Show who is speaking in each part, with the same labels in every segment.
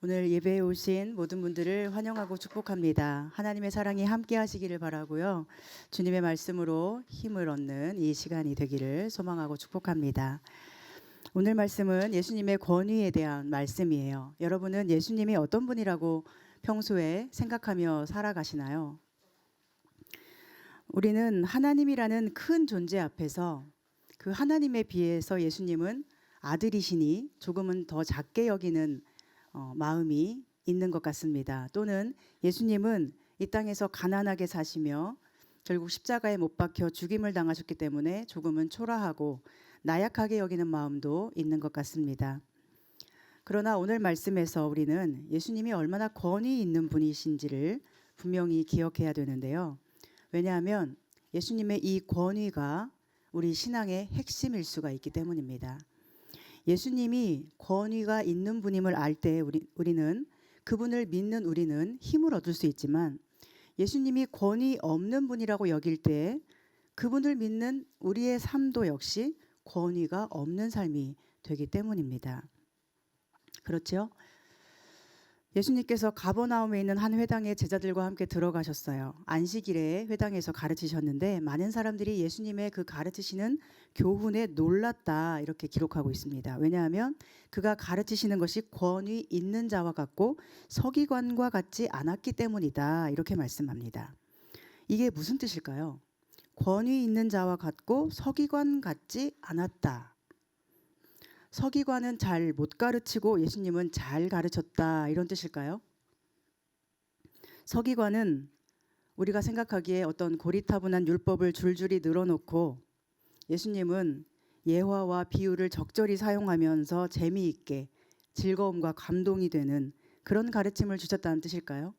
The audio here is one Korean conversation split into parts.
Speaker 1: 오늘 예배에 오신 모든 분들을 환영하고 축복합니다. 하나님의 사랑이 함께 하시기를 바라고요. 주님의 말씀으로 힘을 얻는 이 시간이 되기를 소망하고 축복합니다. 오늘 말씀은 예수님의 권위에 대한 말씀이에요. 여러분은 예수님이 어떤 분이라고 평소에 생각하며 살아가시나요? 우리는 하나님이라는 큰 존재 앞에서 그 하나님에 비해서 예수님은 아들이시니 조금은 더 작게 여기는 마음이 있는 것 같습니다. 또는 예수님은 이 땅에서 가난하게 사시며 결국 십자가에 못 박혀 죽임을 당하셨기 때문에 조금은 초라하고 나약하게 여기는 마음도 있는 것 같습니다. 그러나 오늘 말씀에서 우리는 예수님이 얼마나 권위 있는 분이신지를 분명히 기억해야 되는데요. 왜냐하면 예수님의 이 권위가 우리 신앙의 핵심일 수가 있기 때문입니다. 예수님이 권위가 있는 분임을 알 때 우리는 그분을 믿는 우리는 힘을 얻을 수 있지만 예수님이 권위 없는 분이라고 여길 때 그분을 믿는 우리의 삶도 역시 권위가 없는 삶이 되기 때문입니다. 그렇죠? 예수님께서 가버나움에 있는 한 회당에 제자들과 함께 들어가셨어요. 안식일에 회당에서 가르치셨는데 많은 사람들이 예수님의 그 가르치시는 교훈에 놀랐다 이렇게 기록하고 있습니다. 왜냐하면 그가 가르치시는 것이 권위 있는 자와 같고 서기관과 같지 않았기 때문이다 이렇게 말씀합니다. 이게 무슨 뜻일까요? 권위 있는 자와 같고 서기관 같지 않았다. 서기관은 잘 못 가르치고 예수님은 잘 가르쳤다 이런 뜻일까요? 서기관은 우리가 생각하기에 어떤 고리타분한 율법을 줄줄이 늘어놓고 예수님은 예화와 비유를 적절히 사용하면서 재미있게 즐거움과 감동이 되는 그런 가르침을 주셨다는 뜻일까요?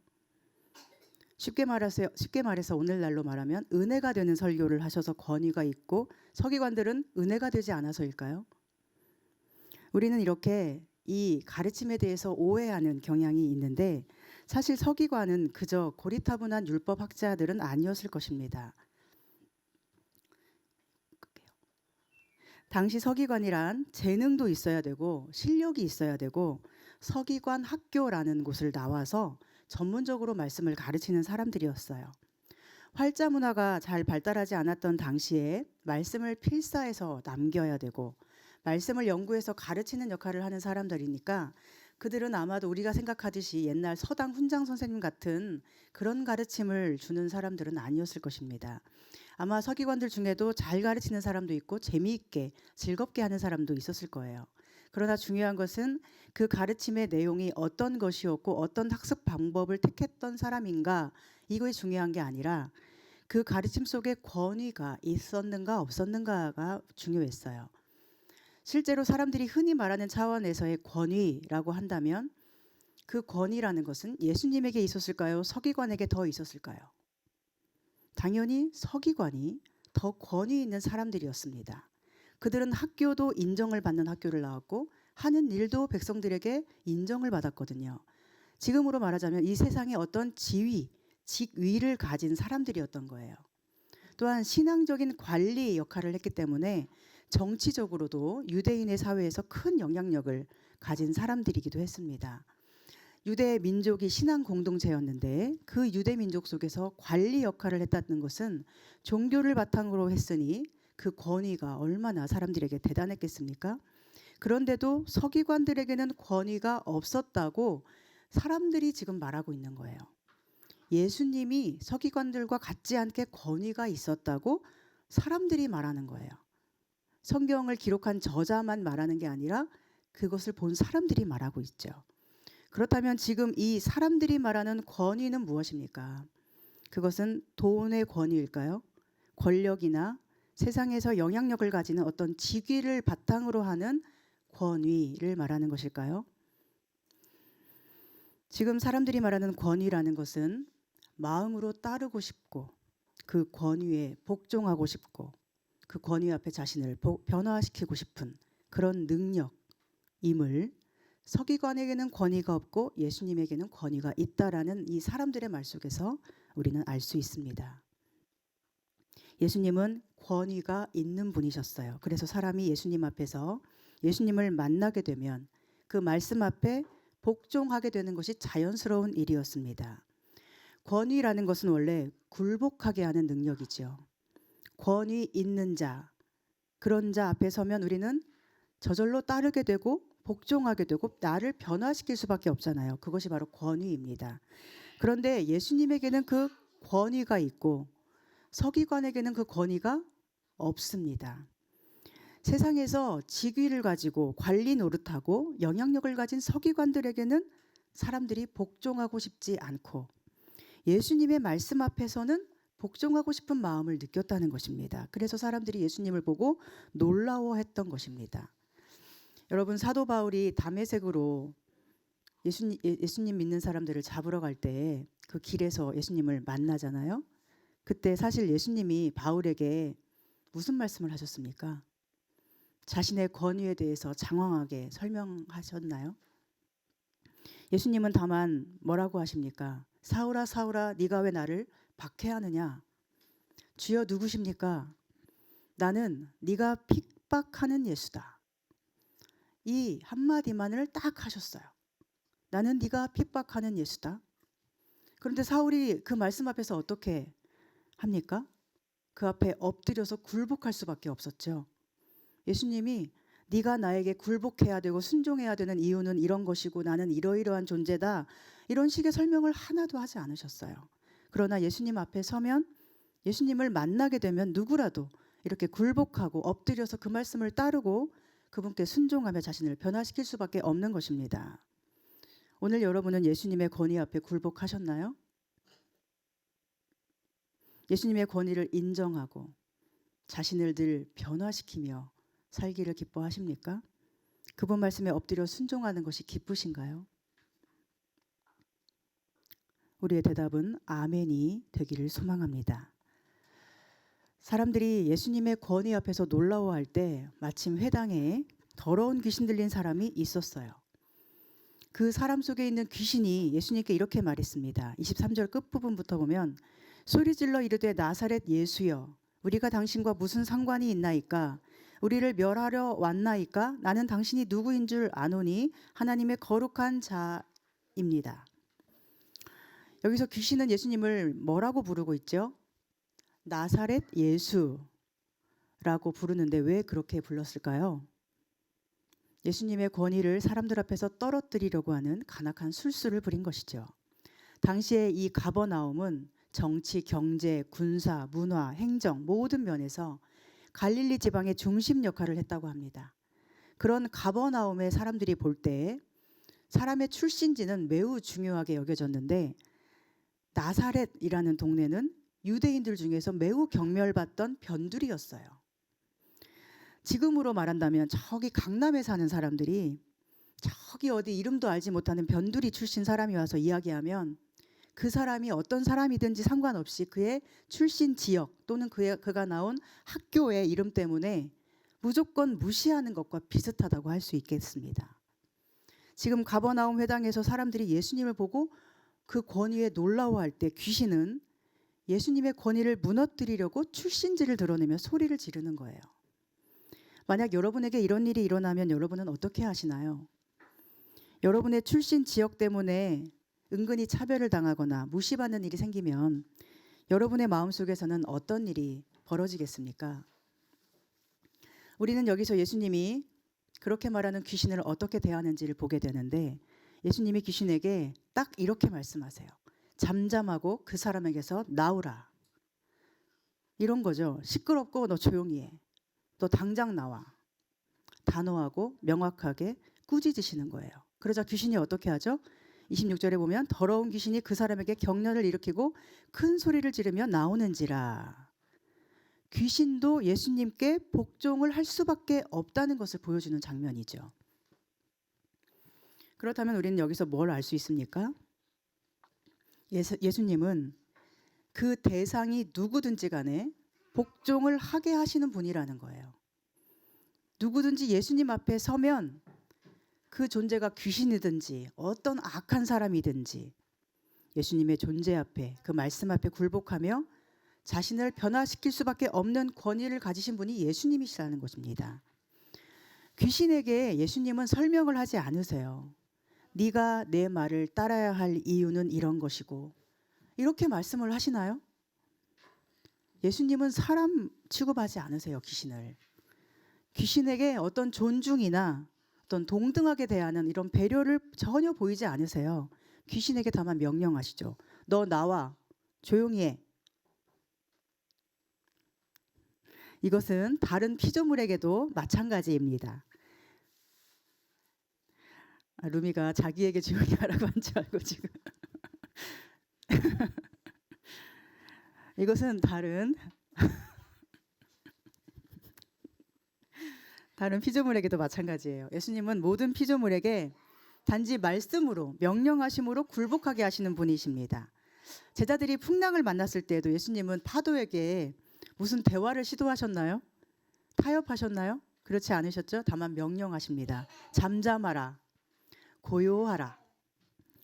Speaker 1: 쉽게 말해서 오늘날로 말하면 은혜가 되는 설교를 하셔서 권위가 있고 서기관들은 은혜가 되지 않아서일까요? 우리는 이렇게 이 가르침에 대해서 오해하는 경향이 있는데 사실 서기관은 그저 고리타분한 율법학자들은 아니었을 것입니다. 당시 서기관이란 재능도 있어야 되고 실력이 있어야 되고 서기관 학교라는 곳을 나와서 전문적으로 말씀을 가르치는 사람들이었어요. 활자 문화가 잘 발달하지 않았던 당시에 말씀을 필사해서 남겨야 되고 말씀을 연구해서 가르치는 역할을 하는 사람들이니까 그들은 아마도 우리가 생각하듯이 옛날 서당 훈장 선생님 같은 그런 가르침을 주는 사람들은 아니었을 것입니다. 아마 서기관들 중에도 잘 가르치는 사람도 있고 재미있게 즐겁게 하는 사람도 있었을 거예요. 그러나 중요한 것은 그 가르침의 내용이 어떤 것이었고 어떤 학습 방법을 택했던 사람인가 이것이 중요한 게 아니라 그 가르침 속에 권위가 있었는가 없었는가가 중요했어요. 실제로 사람들이 흔히 말하는 차원에서의 권위라고 한다면 그 권위라는 것은 예수님에게 있었을까요? 서기관에게 더 있었을까요? 당연히 서기관이 더 권위 있는 사람들이었습니다. 그들은 학교도 인정을 받는 학교를 나왔고 하는 일도 백성들에게 인정을 받았거든요. 지금으로 말하자면 이 세상에 어떤 지위, 직위를 가진 사람들이었던 거예요. 또한 신앙적인 관리 역할을 했기 때문에 정치적으로도 유대인의 사회에서 큰 영향력을 가진 사람들이기도 했습니다. 유대 민족이 신앙 공동체였는데 그 유대 민족 속에서 관리 역할을 했다는 것은 종교를 바탕으로 했으니 그 권위가 얼마나 사람들에게 대단했겠습니까? 그런데도 서기관들에게는 권위가 없었다고 사람들이 지금 말하고 있는 거예요. 예수님이 서기관들과 같지 않게 권위가 있었다고 사람들이 말하는 거예요. 성경을 기록한 저자만 말하는 게 아니라 그것을 본 사람들이 말하고 있죠. 그렇다면 지금 이 사람들이 말하는 권위는 무엇입니까? 그것은 돈의 권위일까요? 권력이나 세상에서 영향력을 가지는 어떤 직위를 바탕으로 하는 권위를 말하는 것일까요? 지금 사람들이 말하는 권위라는 것은 마음으로 따르고 싶고 그 권위에 복종하고 싶고 그 권위 앞에 자신을 변화시키고 싶은 그런 능력임을 서기관에게는 권위가 없고 예수님에게는 권위가 있다라는 이 사람들의 말 속에서 우리는 알 수 있습니다. 예수님은 권위가 있는 분이셨어요. 그래서 사람이 예수님 앞에서 예수님을 만나게 되면 그 말씀 앞에 복종하게 되는 것이 자연스러운 일이었습니다. 권위라는 것은 원래 굴복하게 하는 능력이죠. 권위 있는 자, 그런 자 앞에 서면 우리는 저절로 따르게 되고 복종하게 되고 나를 변화시킬 수밖에 없잖아요. 그것이 바로 권위입니다. 그런데 예수님에게는 그 권위가 있고 서기관에게는 그 권위가 없습니다. 세상에서 직위를 가지고 관리 노릇하고 영향력을 가진 서기관들에게는 사람들이 복종하고 싶지 않고 예수님의 말씀 앞에서는 복종하고 싶은 마음을 느꼈다는 것입니다. 그래서 사람들이 예수님을 보고 놀라워했던 것입니다. 여러분, 사도 바울이 다메섹으로 예수님 믿는 사람들을 잡으러 갈 때 그 길에서 예수님을 만나잖아요. 그때 사실 예수님이 바울에게 무슨 말씀을 하셨습니까? 자신의 권위에 대해서 장황하게 설명하셨나요? 예수님은 다만 뭐라고 하십니까? 사울아 사울아 네가 왜 나를 박해하느냐? 주여 누구십니까? 나는 네가 핍박하는 예수다. 이 한마디만을 딱 하셨어요. 나는 네가 핍박하는 예수다. 그런데 사울이 그 말씀 앞에서 어떻게 합니까? 그 앞에 엎드려서 굴복할 수밖에 없었죠. 예수님이 네가 나에게 굴복해야 되고 순종해야 되는 이유는 이런 것이고 나는 이러이러한 존재다. 이런 식의 설명을 하나도 하지 않으셨어요. 그러나 예수님 앞에 서면 예수님을 만나게 되면 누구라도 이렇게 굴복하고 엎드려서 그 말씀을 따르고 그분께 순종하며 자신을 변화시킬 수밖에 없는 것입니다. 오늘 여러분은 예수님의 권위 앞에 굴복하셨나요? 예수님의 권위를 인정하고 자신을 늘 변화시키며 살기를 기뻐하십니까? 그분 말씀에 엎드려 순종하는 것이 기쁘신가요? 우리의 대답은 아멘이 되기를 소망합니다. 사람들이 예수님의 권위 앞에서 놀라워할 때 마침 회당에 더러운 귀신 들린 사람이 있었어요. 그 사람 속에 있는 귀신이 예수님께 이렇게 말했습니다. 23절 끝부분부터 보면 소리질러 이르되 나사렛 예수여 우리가 당신과 무슨 상관이 있나이까? 우리를 멸하려 왔나이까? 나는 당신이 누구인 줄 아노니 하나님의 거룩한 자입니다. 여기서 귀신은 예수님을 뭐라고 부르고 있죠? 나사렛 예수라고 부르는데 왜 그렇게 불렀을까요? 예수님의 권위를 사람들 앞에서 떨어뜨리려고 하는 간악한 술수를 부린 것이죠. 당시에 이 가버나움은 정치, 경제, 군사, 문화, 행정 모든 면에서 갈릴리 지방의 중심 역할을 했다고 합니다. 그런 가버나움의 사람들이 볼 때 사람의 출신지는 매우 중요하게 여겨졌는데 나사렛이라는 동네는 유대인들 중에서 매우 경멸받던 변두리였어요. 지금으로 말한다면 저기 강남에 사는 사람들이 저기 어디 이름도 알지 못하는 변두리 출신 사람이 와서 이야기하면 그 사람이 어떤 사람이든지 상관없이 그의 출신 지역 또는 그가 나온 학교의 이름 때문에 무조건 무시하는 것과 비슷하다고 할 수 있겠습니다. 지금 가버나움 회당에서 사람들이 예수님을 보고 그 권위에 놀라워할 때 귀신은 예수님의 권위를 무너뜨리려고 출신지를 드러내며 소리를 지르는 거예요. 만약 여러분에게 이런 일이 일어나면 여러분은 어떻게 하시나요? 여러분의 출신 지역 때문에 은근히 차별을 당하거나 무시받는 일이 생기면 여러분의 마음속에서는 어떤 일이 벌어지겠습니까? 우리는 여기서 예수님이 그렇게 말하는 귀신을 어떻게 대하는지를 보게 되는데 예수님이 귀신에게 딱 이렇게 말씀하세요. 잠잠하고 그 사람에게서 나오라. 이런 거죠. 시끄럽고 너 조용히 해. 너 당장 나와. 단호하고 명확하게 꾸짖으시는 거예요. 그러자 귀신이 어떻게 하죠? 26절에 보면 더러운 귀신이 그 사람에게 경련을 일으키고 큰 소리를 지르며 나오는지라. 귀신도 예수님께 복종을 할 수밖에 없다는 것을 보여주는 장면이죠. 그렇다면 우리는 여기서 뭘 알 수 있습니까? 예수님은 그 대상이 누구든지 간에 복종을 하게 하시는 분이라는 거예요. 누구든지 예수님 앞에 서면 그 존재가 귀신이든지 어떤 악한 사람이든지 예수님의 존재 앞에 그 말씀 앞에 굴복하며 자신을 변화시킬 수밖에 없는 권위를 가지신 분이 예수님이시라는 것입니다. 귀신에게 예수님은 설명을 하지 않으세요. 네가 내 말을 따라야 할 이유는 이런 것이고, 이렇게 말씀을 하시나요? 예수님은 사람 취급하지 않으세요, 귀신을. 귀신에게 어떤 존중이나 어떤 동등하게 대하는 이런 배려를 전혀 보이지 않으세요. 귀신에게 다만 명령하시죠. 너 나와, 조용히 해. 이것은 다른 피조물에게도 마찬가지입니다. 루미가 자기에게 조용히 하라고 한 줄 알고 지금. 이것은 다른 피조물에게도 마찬가지예요. 예수님은 모든 피조물에게 단지 말씀으로 명령하심으로 굴복하게 하시는 분이십니다. 제자들이 풍랑을 만났을 때에도 예수님은 파도에게 무슨 대화를 시도하셨나요? 타협하셨나요? 그렇지 않으셨죠? 다만 명령하십니다. 잠잠하라. 고요하라.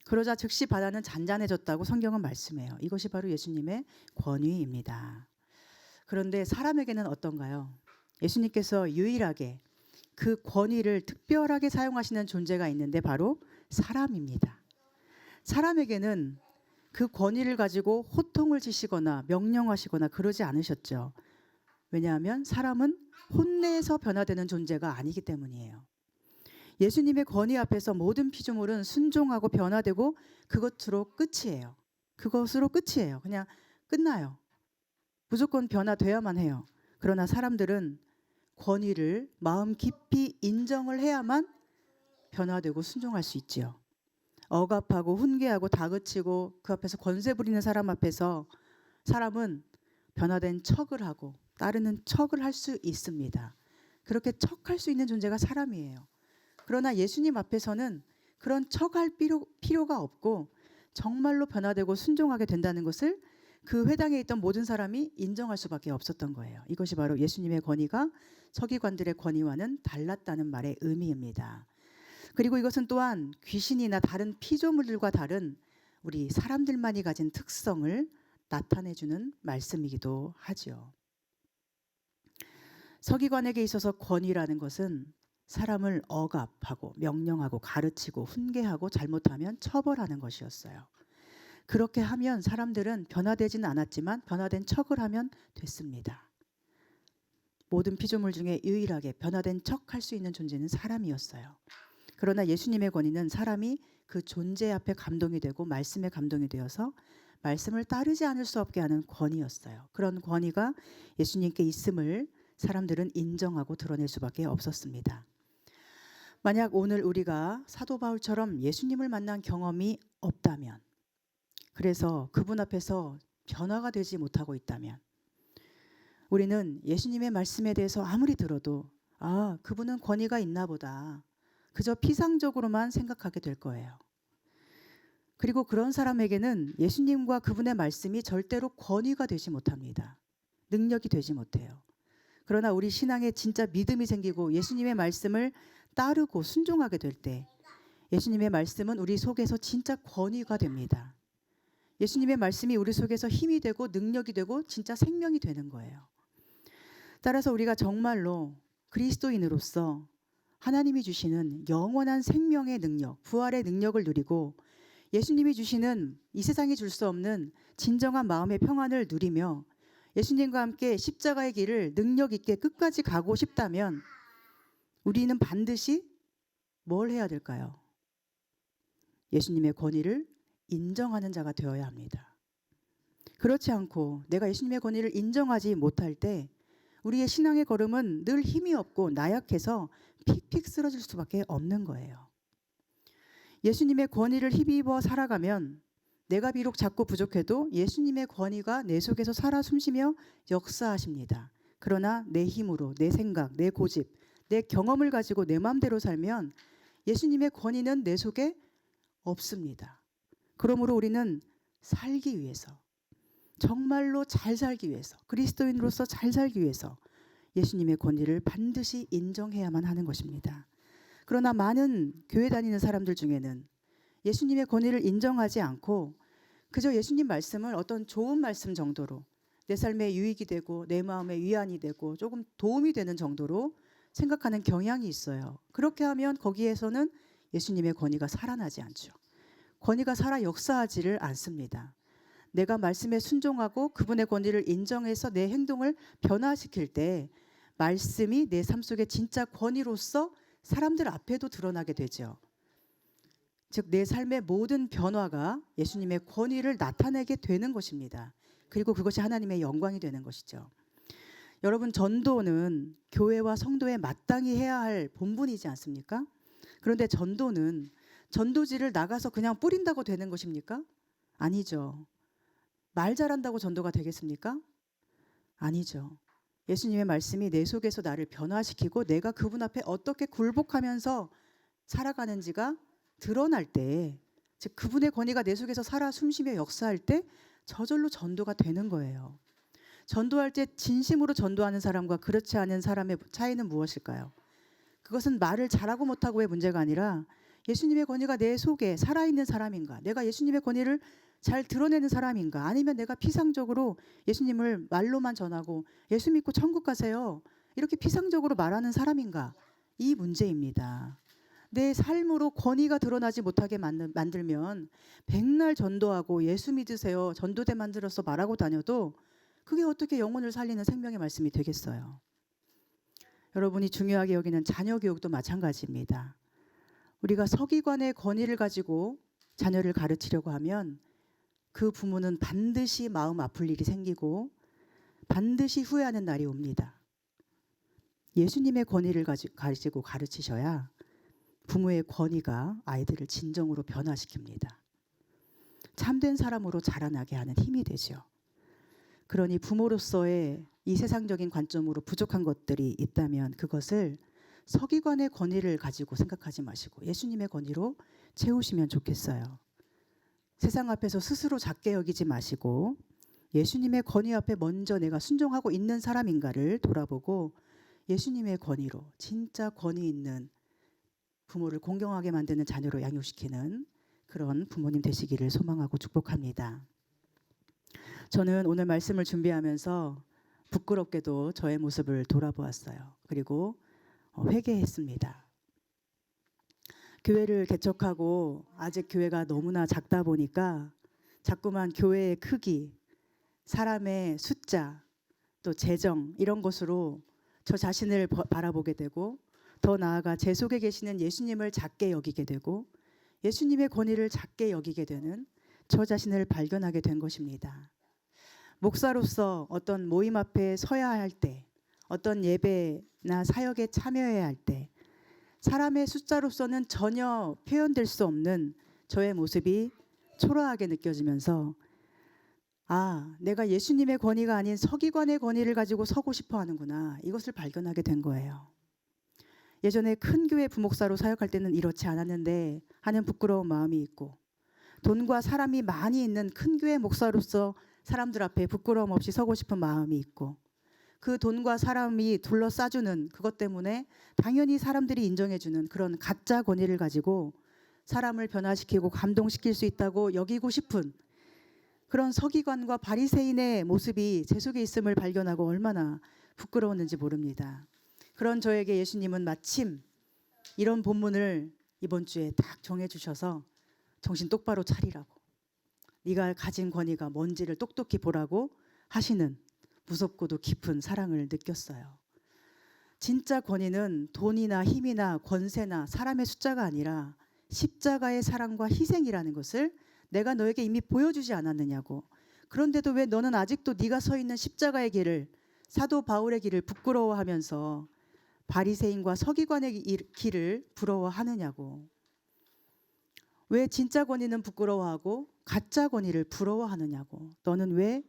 Speaker 1: 그러자 즉시 바다는 잔잔해졌다고 성경은 말씀해요. 이것이 바로 예수님의 권위입니다. 그런데 사람에게는 어떤가요? 예수님께서 유일하게 그 권위를 특별하게 사용하시는 존재가 있는데 바로 사람입니다. 사람에게는 그 권위를 가지고 호통을 치시거나 명령하시거나 그러지 않으셨죠. 왜냐하면 사람은 혼내서 변화되는 존재가 아니기 때문이에요. 예수님의 권위 앞에서 모든 피조물은 순종하고 변화되고 그것으로 끝이에요. 그것으로 끝이에요. 그냥 끝나요. 무조건 변화돼야만 해요. 그러나 사람들은 권위를 마음 깊이 인정을 해야만 변화되고 순종할 수 있지요. 억압하고 훈계하고 다그치고 그 앞에서 권세 부리는 사람 앞에서 사람은 변화된 척을 하고 따르는 척을 할 수 있습니다. 그렇게 척할 수 있는 존재가 사람이에요. 그러나 예수님 앞에서는 그런 척할 필요가 없고 정말로 변화되고 순종하게 된다는 것을 그 회당에 있던 모든 사람이 인정할 수밖에 없었던 거예요. 이것이 바로 예수님의 권위가 서기관들의 권위와는 달랐다는 말의 의미입니다. 그리고 이것은 또한 귀신이나 다른 피조물들과 다른 우리 사람들만이 가진 특성을 나타내주는 말씀이기도 하죠. 서기관에게 있어서 권위라는 것은 사람을 억압하고 명령하고 가르치고 훈계하고 잘못하면 처벌하는 것이었어요. 그렇게 하면 사람들은 변화되지는 않았지만 변화된 척을 하면 됐습니다. 모든 피조물 중에 유일하게 변화된 척할 수 있는 존재는 사람이었어요. 그러나 예수님의 권위는 사람이 그 존재 앞에 감동이 되고 말씀에 감동이 되어서 말씀을 따르지 않을 수 없게 하는 권위였어요. 그런 권위가 예수님께 있음을 사람들은 인정하고 드러낼 수밖에 없었습니다. 만약 오늘 우리가 사도 바울처럼 예수님을 만난 경험이 없다면, 그래서 그분 앞에서 변화가 되지 못하고 있다면, 우리는 예수님의 말씀에 대해서 아무리 들어도 그분은 권위가 있나 보다, 그저 피상적으로만 생각하게 될 거예요. 그리고 그런 사람에게는 예수님과 그분의 말씀이 절대로 권위가 되지 못합니다. 능력이 되지 못해요. 그러나 우리 신앙에 진짜 믿음이 생기고 예수님의 말씀을 따르고 순종하게 될 때 예수님의 말씀은 우리 속에서 진짜 권위가 됩니다. 예수님의 말씀이 우리 속에서 힘이 되고 능력이 되고 진짜 생명이 되는 거예요. 따라서 우리가 정말로 그리스도인으로서 하나님이 주시는 영원한 생명의 능력, 부활의 능력을 누리고 예수님이 주시는 이 세상이 줄 수 없는 진정한 마음의 평안을 누리며 예수님과 함께 십자가의 길을 능력 있게 끝까지 가고 싶다면 우리는 반드시 뭘 해야 될까요? 예수님의 권위를 인정하는 자가 되어야 합니다. 그렇지 않고 내가 예수님의 권위를 인정하지 못할 때 우리의 신앙의 걸음은 늘 힘이 없고 나약해서 픽픽 쓰러질 수밖에 없는 거예요. 예수님의 권위를 힘입어 살아가면 내가 비록 작고 부족해도 예수님의 권위가 내 속에서 살아 숨쉬며 역사하십니다. 그러나 내 힘으로, 내 생각, 내 고집, 내 경험을 가지고 내 마음대로 살면 예수님의 권위는 내 속에 없습니다. 그러므로 우리는 살기 위해서, 정말로 잘 살기 위해서, 그리스도인으로서 잘 살기 위해서 예수님의 권위를 반드시 인정해야만 하는 것입니다. 그러나 많은 교회 다니는 사람들 중에는 예수님의 권위를 인정하지 않고 그저 예수님 말씀을 어떤 좋은 말씀 정도로 내 삶에 유익이 되고 내 마음에 위안이 되고 조금 도움이 되는 정도로 생각하는 경향이 있어요. 그렇게 하면 거기에서는 예수님의 권위가 살아나지 않죠. 권위가 살아 역사하지를 않습니다. 내가 말씀에 순종하고 그분의 권위를 인정해서 내 행동을 변화시킬 때 말씀이 내 삶 속에 진짜 권위로서 사람들 앞에도 드러나게 되죠. 즉 내 삶의 모든 변화가 예수님의 권위를 나타내게 되는 것입니다. 그리고 그것이 하나님의 영광이 되는 것이죠. 여러분, 전도는 교회와 성도에 마땅히 해야 할 본분이지 않습니까? 그런데 전도는 전도지를 나가서 그냥 뿌린다고 되는 것입니까? 아니죠. 말 잘한다고 전도가 되겠습니까? 아니죠. 예수님의 말씀이 내 속에서 나를 변화시키고 내가 그분 앞에 어떻게 굴복하면서 살아가는지가 드러날 때, 즉 그분의 권위가 내 속에서 살아 숨쉬며 역사할 때 저절로 전도가 되는 거예요. 전도할 때 진심으로 전도하는 사람과 그렇지 않은 사람의 차이는 무엇일까요? 그것은 말을 잘하고 못하고의 문제가 아니라 예수님의 권위가 내 속에 살아있는 사람인가, 내가 예수님의 권위를 잘 드러내는 사람인가, 아니면 내가 피상적으로 예수님을 말로만 전하고 예수 믿고 천국 가세요 이렇게 피상적으로 말하는 사람인가, 이 문제입니다. 내 삶으로 권위가 드러나지 못하게 만들면 백날 전도하고 예수 믿으세요 전도대 만들어서 말하고 다녀도 그게 어떻게 영혼을 살리는 생명의 말씀이 되겠어요? 여러분이 중요하게 여기는 자녀 교육도 마찬가지입니다. 우리가 서기관의 권위를 가지고 자녀를 가르치려고 하면 그 부모는 반드시 마음 아플 일이 생기고 반드시 후회하는 날이 옵니다. 예수님의 권위를 가지고 가르치셔야 부모의 권위가 아이들을 진정으로 변화시킵니다. 참된 사람으로 자라나게 하는 힘이 되죠. 그러니 부모로서의 이 세상적인 관점으로 부족한 것들이 있다면 그것을 서기관의 권위를 가지고 생각하지 마시고 예수님의 권위로 채우시면 좋겠어요. 세상 앞에서 스스로 작게 여기지 마시고 예수님의 권위 앞에 먼저 내가 순종하고 있는 사람인가를 돌아보고 예수님의 권위로 진짜 권위 있는 부모를 공경하게 만드는 자녀로 양육시키는 그런 부모님 되시기를 소망하고 축복합니다. 저는 오늘 말씀을 준비하면서 부끄럽게도 저의 모습을 돌아보았어요. 그리고 회개했습니다. 교회를 개척하고 아직 교회가 너무나 작다 보니까 자꾸만 교회의 크기, 사람의 숫자, 또 재정 이런 것으로 저 자신을 바라보게 되고 더 나아가 제 속에 계시는 예수님을 작게 여기게 되고 예수님의 권위를 작게 여기게 되는 저 자신을 발견하게 된 것입니다. 목사로서 어떤 모임 앞에 서야 할 때, 어떤 예배나 사역에 참여해야 할 때 사람의 숫자로서는 전혀 표현될 수 없는 저의 모습이 초라하게 느껴지면서 내가 예수님의 권위가 아닌 서기관의 권위를 가지고 서고 싶어 하는구나, 이것을 발견하게 된 거예요. 예전에 큰 교회 부목사로 사역할 때는 이렇지 않았는데 하는 부끄러운 마음이 있고, 돈과 사람이 많이 있는 큰 교회 목사로서 사람들 앞에 부끄러움 없이 서고 싶은 마음이 있고, 그 돈과 사람이 둘러싸주는 그것 때문에 당연히 사람들이 인정해주는 그런 가짜 권위를 가지고 사람을 변화시키고 감동시킬 수 있다고 여기고 싶은 그런 서기관과 바리새인의 모습이 제 속에 있음을 발견하고 얼마나 부끄러웠는지 모릅니다. 그런 저에게 예수님은 마침 이런 본문을 이번 주에 딱 정해주셔서 정신 똑바로 차리라고, 네가 가진 권위가 뭔지를 똑똑히 보라고 하시는 무섭고도 깊은 사랑을 느꼈어요. 진짜 권위는 돈이나 힘이나 권세나 사람의 숫자가 아니라 십자가의 사랑과 희생이라는 것을 내가 너에게 이미 보여주지 않았느냐고. 그런데도 왜 너는 아직도 네가 서 있는 십자가의 길을, 사도 바울의 길을 부끄러워하면서 바리새인과 서기관의 길을 부러워하느냐고. 왜 진짜 권위는 부끄러워하고 가짜 권위를 부러워하느냐고. 너는 왜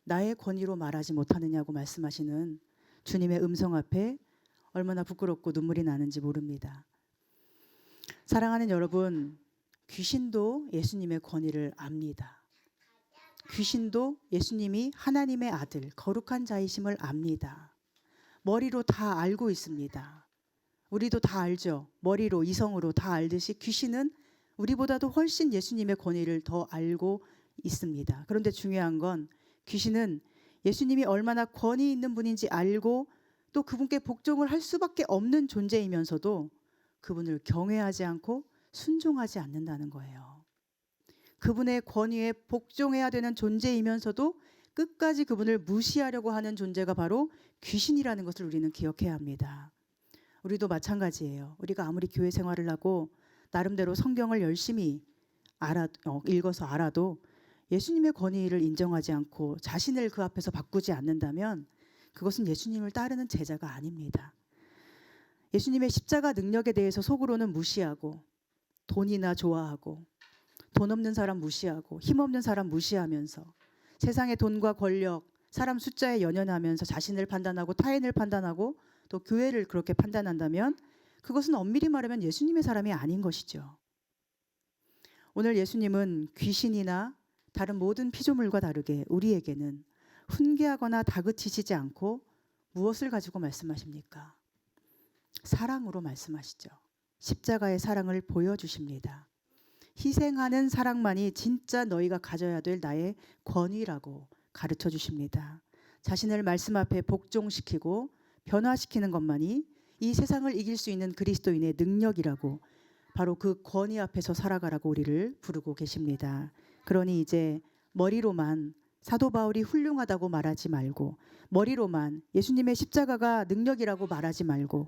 Speaker 1: 나의 권위로 말하지 못하느냐고 말씀하시는 주님의 음성 앞에 얼마나 부끄럽고 눈물이 나는지 모릅니다. 사랑하는 여러분, 귀신도 예수님의 권위를 압니다. 귀신도 예수님이 하나님의 아들, 거룩한 자이심을 압니다. 머리로 다 알고 있습니다. 우리도 다 알죠. 머리로, 이성으로 다 알듯이 귀신은 우리보다도 훨씬 예수님의 권위를 더 알고 있습니다. 그런데 중요한 건 귀신은 예수님이 얼마나 권위 있는 분인지 알고 또 그분께 복종을 할 수밖에 없는 존재이면서도 그분을 경외하지 않고 순종하지 않는다는 거예요. 그분의 권위에 복종해야 되는 존재이면서도 끝까지 그분을 무시하려고 하는 존재가 바로 귀신이라는 것을 우리는 기억해야 합니다. 우리도 마찬가지예요. 우리가 아무리 교회 생활을 하고 나름대로 성경을 열심히 읽어서 알아도 예수님의 권위를 인정하지 않고 자신을 그 앞에서 바꾸지 않는다면 그것은 예수님을 따르는 제자가 아닙니다. 예수님의 십자가 능력에 대해서 속으로는 무시하고 돈이나 좋아하고 돈 없는 사람 무시하고 힘 없는 사람 무시하면서 세상의 돈과 권력, 사람 숫자에 연연하면서 자신을 판단하고 타인을 판단하고 또 교회를 그렇게 판단한다면 그것은 엄밀히 말하면 예수님의 사람이 아닌 것이죠. 오늘 예수님은 귀신이나 다른 모든 피조물과 다르게 우리에게는 훈계하거나 다그치시지 않고 무엇을 가지고 말씀하십니까? 사랑으로 말씀하시죠. 십자가의 사랑을 보여주십니다. 희생하는 사랑만이 진짜 너희가 가져야 될 나의 권위라고 가르쳐 주십니다. 자신을 말씀 앞에 복종시키고 변화시키는 것만이 이 세상을 이길 수 있는 그리스도인의 능력이라고 바로 그 권위 앞에서 살아가라고 우리를 부르고 계십니다. 그러니 이제 머리로만 사도 바울이 훌륭하다고 말하지 말고 머리로만 예수님의 십자가가 능력이라고 말하지 말고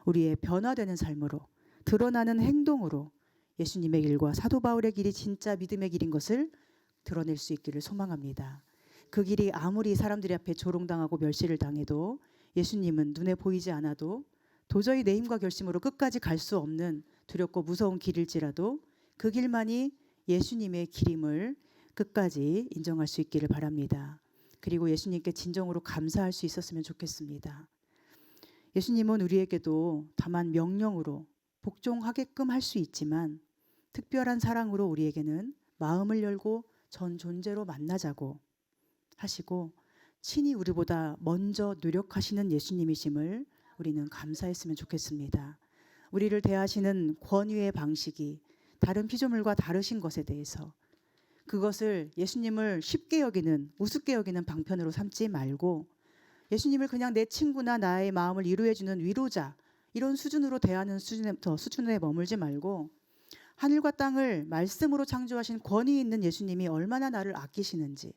Speaker 1: 우리의 변화되는 삶으로 드러나는 행동으로 예수님의 길과 사도 바울의 길이 진짜 믿음의 길인 것을 드러낼 수 있기를 소망합니다. 그 길이 아무리 사람들이 앞에 조롱당하고 멸시를 당해도 예수님은 눈에 보이지 않아도 도저히 내 힘과 결심으로 끝까지 갈 수 없는 두렵고 무서운 길일지라도 그 길만이 예수님의 길임을 끝까지 인정할 수 있기를 바랍니다. 그리고 예수님께 진정으로 감사할 수 있었으면 좋겠습니다. 예수님은 우리에게도 다만 명령으로 복종하게끔 할 수 있지만 특별한 사랑으로 우리에게는 마음을 열고 전 존재로 만나자고 하시고 친히 우리보다 먼저 노력하시는 예수님이심을 우리는 감사했으면 좋겠습니다. 우리를 대하시는 권위의 방식이 다른 피조물과 다르신 것에 대해서 그것을 예수님을 쉽게 여기는 우습게 여기는 방편으로 삼지 말고 예수님을 그냥 내 친구나 나의 마음을 위로해주는 위로자 이런 수준으로 대하는 수준에 머물지 말고 하늘과 땅을 말씀으로 창조하신 권위 있는 예수님이 얼마나 나를 아끼시는지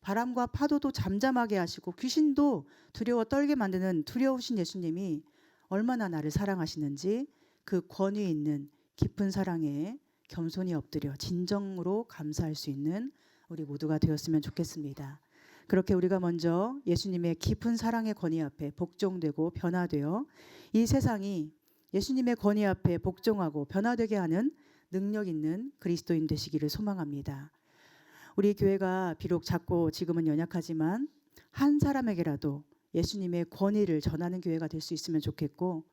Speaker 1: 바람과 파도도 잠잠하게 하시고 귀신도 두려워 떨게 만드는 두려우신 예수님이 얼마나 나를 사랑하시는지 그 권위 있는 깊은 사랑에 겸손히 엎드려 진정으로 감사할 수 있는 우리 모두가 되었으면 좋겠습니다. 그렇게 우리가 먼저 예수님의 깊은 사랑의 권위 앞에 복종되고 변화되어 이 세상이 예수님의 권위 앞에 복종하고 변화되게 하는 능력 있는 그리스도인 되시기를 소망합니다. 우리 교회가 비록 작고 지금은 연약하지만 한 사람에게라도 예수님의 권위를 전하는 교회가 될 수 있으면 좋겠고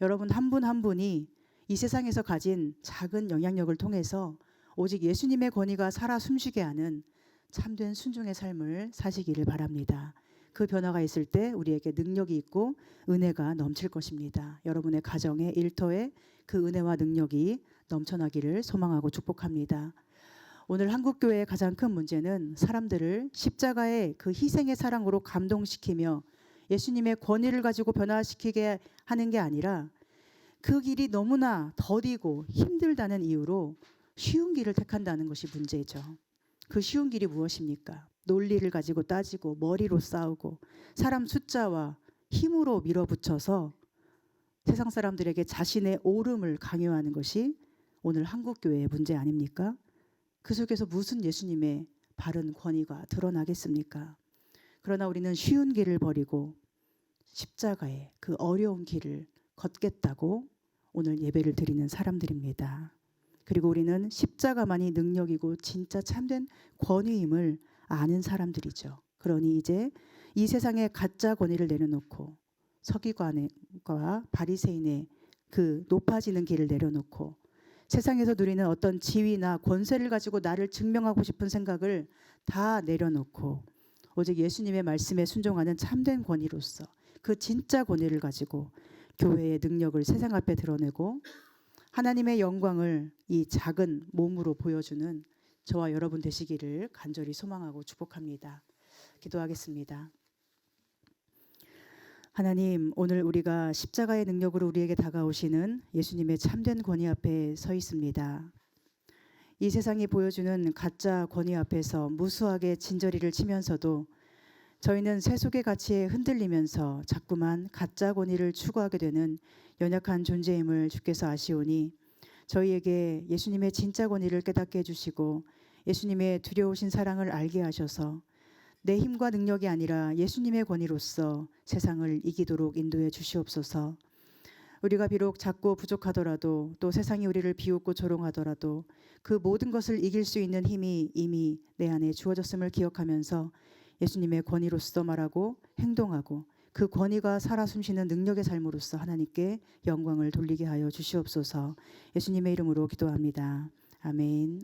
Speaker 1: 여러분 한 분 한 분이 이 세상에서 가진 작은 영향력을 통해서 오직 예수님의 권위가 살아 숨쉬게 하는 참된 순종의 삶을 사시기를 바랍니다. 그 변화가 있을 때 우리에게 능력이 있고 은혜가 넘칠 것입니다. 여러분의 가정에 일터에 그 은혜와 능력이 넘쳐나기를 소망하고 축복합니다. 오늘 한국교회의 가장 큰 문제는 사람들을 십자가의 그 희생의 사랑으로 감동시키며 예수님의 권위를 가지고 변화시키게 하는 게 아니라 그 길이 너무나 더디고 힘들다는 이유로 쉬운 길을 택한다는 것이 문제죠. 그 쉬운 길이 무엇입니까? 논리를 가지고 따지고 머리로 싸우고 사람 숫자와 힘으로 밀어붙여서 세상 사람들에게 자신의 옳음을 강요하는 것이 오늘 한국교회의 문제 아닙니까? 그 속에서 무슨 예수님의 바른 권위가 드러나겠습니까? 그러나 우리는 쉬운 길을 버리고 십자가의 그 어려운 길을 걷겠다고 오늘 예배를 드리는 사람들입니다. 그리고 우리는 십자가만이 능력이고 진짜 참된 권위임을 아는 사람들이죠. 그러니 이제 이 세상의 가짜 권위를 내려놓고 서기관과 바리새인의 그 높아지는 길을 내려놓고 세상에서 누리는 어떤 지위나 권세를 가지고 나를 증명하고 싶은 생각을 다 내려놓고 오직 예수님의 말씀에 순종하는 참된 권위로서 그 진짜 권위를 가지고 교회의 능력을 세상 앞에 드러내고 하나님의 영광을 이 작은 몸으로 보여주는 저와 여러분 되시기를 간절히 소망하고 축복합니다. 기도하겠습니다. 하나님, 오늘 우리가 십자가의 능력으로 우리에게 다가오시는 예수님의 참된 권위 앞에 서 있습니다. 이 세상이 보여주는 가짜 권위 앞에서 무수하게 진저리를 치면서도 저희는 세속의 가치에 흔들리면서 자꾸만 가짜 권위를 추구하게 되는 연약한 존재임을 주께서 아시오니 저희에게 예수님의 진짜 권위를 깨닫게 해주시고 예수님의 두려우신 사랑을 알게 하셔서 내 힘과 능력이 아니라 예수님의 권위로서 세상을 이기도록 인도해 주시옵소서. 우리가 비록 작고 부족하더라도 또 세상이 우리를 비웃고 조롱하더라도 그 모든 것을 이길 수 있는 힘이 이미 내 안에 주어졌음을 기억하면서 예수님의 권위로서 말하고 행동하고 그 권위가 살아 숨쉬는 능력의 삶으로서 하나님께 영광을 돌리게 하여 주시옵소서. 예수님의 이름으로 기도합니다. 아멘.